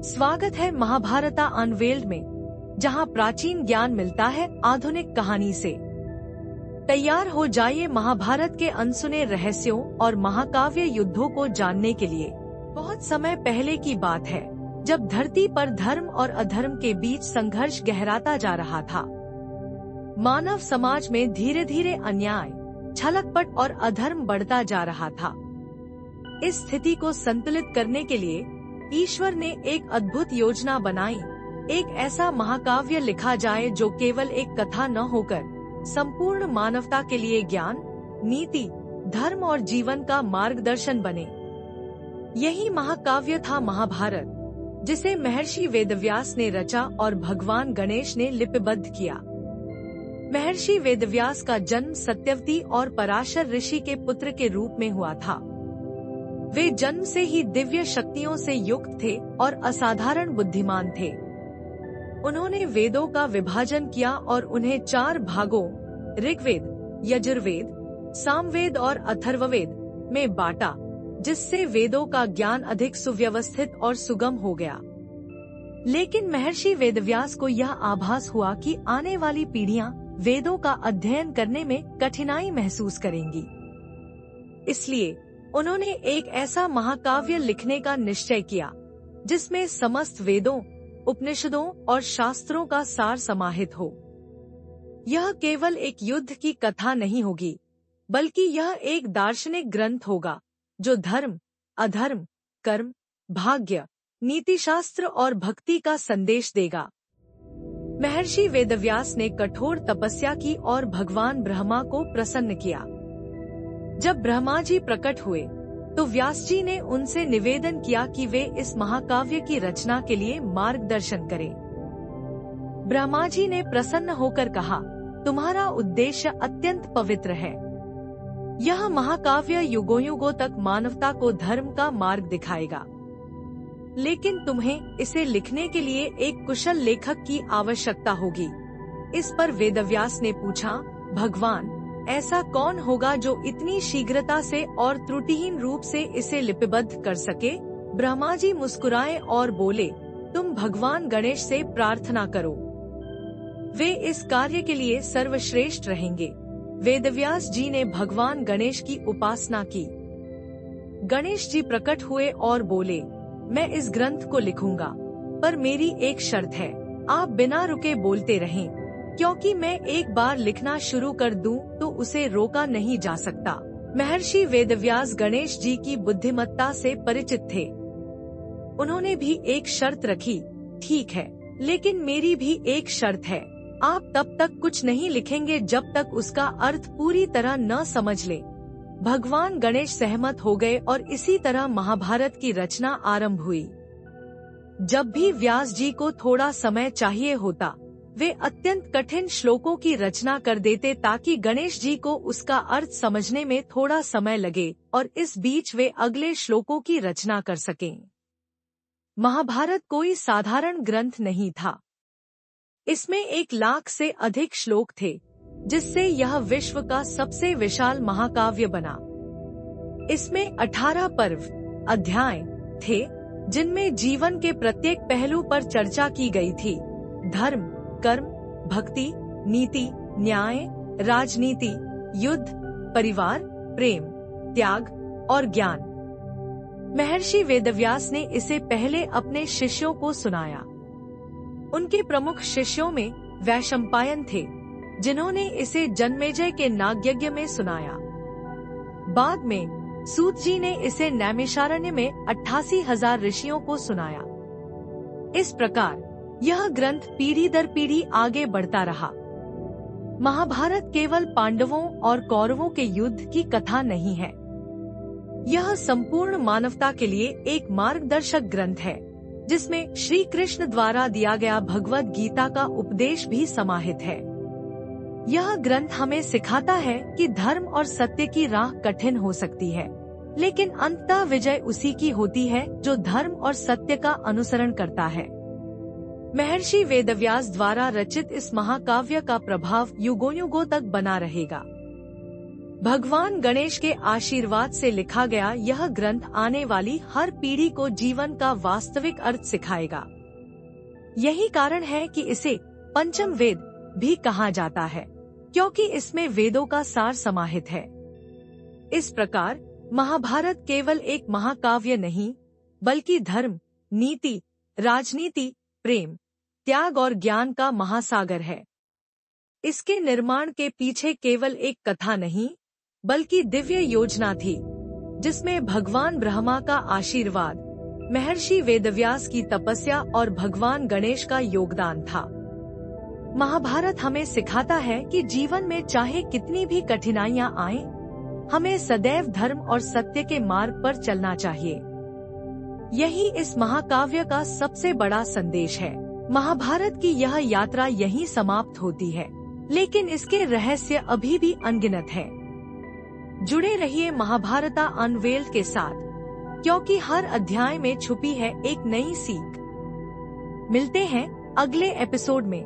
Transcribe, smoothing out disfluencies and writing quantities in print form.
स्वागत है महाभारता अनवेल्ड में, जहां प्राचीन ज्ञान मिलता है आधुनिक कहानी से। तैयार हो जाइए महाभारत के अनसुने रहस्यों और महाकाव्य युद्धों को जानने के लिए। बहुत समय पहले की बात है, जब धरती पर धर्म और अधर्म के बीच संघर्ष गहराता जा रहा था। मानव समाज में धीरे धीरे अन्याय, छलकपट और अधर्म बढ़ता जा रहा था। इस स्थिति को संतुलित करने के लिए ईश्वर ने एक अद्भुत योजना बनाई। एक ऐसा महाकाव्य लिखा जाए जो केवल एक कथा न होकर संपूर्ण मानवता के लिए ज्ञान, नीति, धर्म और जीवन का मार्गदर्शन बने। यही महाकाव्य था महाभारत, जिसे महर्षि वेदव्यास ने रचा और भगवान गणेश ने लिपिबद्ध किया। महर्षि वेदव्यास का जन्म सत्यवती और पराशर ऋषि के पुत्र के रूप में हुआ था। वे जन्म से ही दिव्य शक्तियों से युक्त थे और असाधारण बुद्धिमान थे। उन्होंने वेदों का विभाजन किया और उन्हें 4 भागों ऋग्वेद, यजुर्वेद, सामवेद और अथर्ववेद में बांटा, जिससे वेदों का ज्ञान अधिक सुव्यवस्थित और सुगम हो गया। लेकिन महर्षि वेदव्यास को यह आभास हुआ कि आने वाली पीढ़ियां वेदों का अध्ययन करने में कठिनाई महसूस करेंगी। इसलिए उन्होंने एक ऐसा महाकाव्य लिखने का निश्चय किया, जिसमें समस्त वेदों, उपनिषदों और शास्त्रों का सार समाहित हो। यह केवल एक युद्ध की कथा नहीं होगी, बल्कि यह एक दार्शनिक ग्रंथ होगा, जो धर्म, अधर्म, कर्म, भाग्य, नीतिशास्त्र और भक्ति का संदेश देगा। महर्षि वेदव्यास ने कठोर तपस्या की और भगवान ब्रह्मा को प्रसन्न किया। जब ब्रह्मा जी प्रकट हुए, तो व्यास जी ने उनसे निवेदन किया कि वे इस महाकाव्य की रचना के लिए मार्गदर्शन करें। ब्रह्मा जी ने प्रसन्न होकर कहा, तुम्हारा उद्देश्य अत्यंत पवित्र है। यह महाकाव्य युगों युगों तक मानवता को धर्म का मार्ग दिखाएगा। लेकिन तुम्हें इसे लिखने के लिए एक कुशल लेखक की आवश्यकता होगी। इस पर वेदव्यास ने पूछा, भगवान, ऐसा कौन होगा जो इतनी शीघ्रता से और त्रुटिहीन रूप से इसे लिपिबद्ध कर सके? ब्रह्मा जी मुस्कुराए और बोले, तुम भगवान गणेश से प्रार्थना करो। वे इस कार्य के लिए सर्वश्रेष्ठ रहेंगे। वेदव्यास जी ने भगवान गणेश की उपासना की। गणेश जी प्रकट हुए और बोले, मैं इस ग्रंथ को लिखूंगा, पर मेरी एक शर्त है। आप बिना रुके बोलते रहें, क्योंकि मैं एक बार लिखना शुरू कर दूं तो उसे रोका नहीं जा सकता। महर्षि वेदव्यास गणेश जी की बुद्धिमत्ता से परिचित थे। उन्होंने भी एक शर्त रखी, ठीक है, लेकिन मेरी भी एक शर्त है। आप तब तक कुछ नहीं लिखेंगे जब तक उसका अर्थ पूरी तरह न समझ ले। भगवान गणेश सहमत हो गए और इसी तरह महाभारत की रचना आरंभ हुई। जब भी व्यास जी को थोड़ा समय चाहिए होता, वे अत्यंत कठिन श्लोकों की रचना कर देते ताकि गणेश जी को उसका अर्थ समझने में थोड़ा समय लगे और इस बीच वे अगले श्लोकों की रचना कर सकें। महाभारत कोई साधारण ग्रंथ नहीं था। इसमें 1 लाख से अधिक श्लोक थे, जिससे यह विश्व का सबसे विशाल महाकाव्य बना। इसमें 18 पर्व, अध्याय थे, जिनमें जीवन के प्रत्येक पहलू पर चर्चा की गई थी। धर्म, कर्म, भक्ति, नीति, न्याय, राजनीति, युद्ध, परिवार, प्रेम, त्याग और ज्ञान। महर्षि वेदव्यास ने इसे पहले अपने शिष्यों को सुनाया। उनके प्रमुख शिष्यों में वैशंपायन थे, जिन्होंने इसे जन्मेजय के नागयज्ञ में सुनाया। बाद में सूत जी ने इसे नैमिषारण्य में 88,000 ऋषियों को सुनाया। इस प्रकार यह ग्रंथ पीढ़ी दर पीढ़ी आगे बढ़ता रहा। महाभारत केवल पांडवों और कौरवों के युद्ध की कथा नहीं है। यह संपूर्ण मानवता के लिए एक मार्गदर्शक ग्रंथ है, जिसमें श्री कृष्ण द्वारा दिया गया भगवद गीता का उपदेश भी समाहित है। यह ग्रंथ हमें सिखाता है कि धर्म और सत्य की राह कठिन हो सकती है, लेकिन अंततः विजय उसी की होती है जो धर्म और सत्य का अनुसरण करता है। महर्षि वेदव्यास द्वारा रचित इस महाकाव्य का प्रभाव युगों युगों तक बना रहेगा। भगवान गणेश के आशीर्वाद से लिखा गया यह ग्रंथ आने वाली हर पीढ़ी को जीवन का वास्तविक अर्थ सिखाएगा। यही कारण है कि इसे पंचम वेद भी कहा जाता है, क्योंकि इसमें वेदों का सार समाहित है। इस प्रकार महाभारत केवल एक महाकाव्य नहीं, बल्कि धर्म, नीति, राजनीति, प्रेम, त्याग और ज्ञान का महासागर है। इसके निर्माण के पीछे केवल एक कथा नहीं, बल्कि दिव्य योजना थी, जिसमें भगवान ब्रह्मा का आशीर्वाद, महर्षि वेदव्यास की तपस्या और भगवान गणेश का योगदान था। महाभारत हमें सिखाता है कि जीवन में चाहे कितनी भी कठिनाइयां आएं, हमें सदैव धर्म और सत्य के मार्ग पर चलना चाहिए। यही इस महाकाव्य का सबसे बड़ा संदेश है। महाभारत की यह यात्रा यहीं समाप्त होती है, लेकिन इसके रहस्य अभी भी अनगिनत हैं। जुड़े रहिए महाभारता अनवेल्ड के साथ, क्योंकि हर अध्याय में छुपी है एक नई सीख। मिलते हैं अगले एपिसोड में।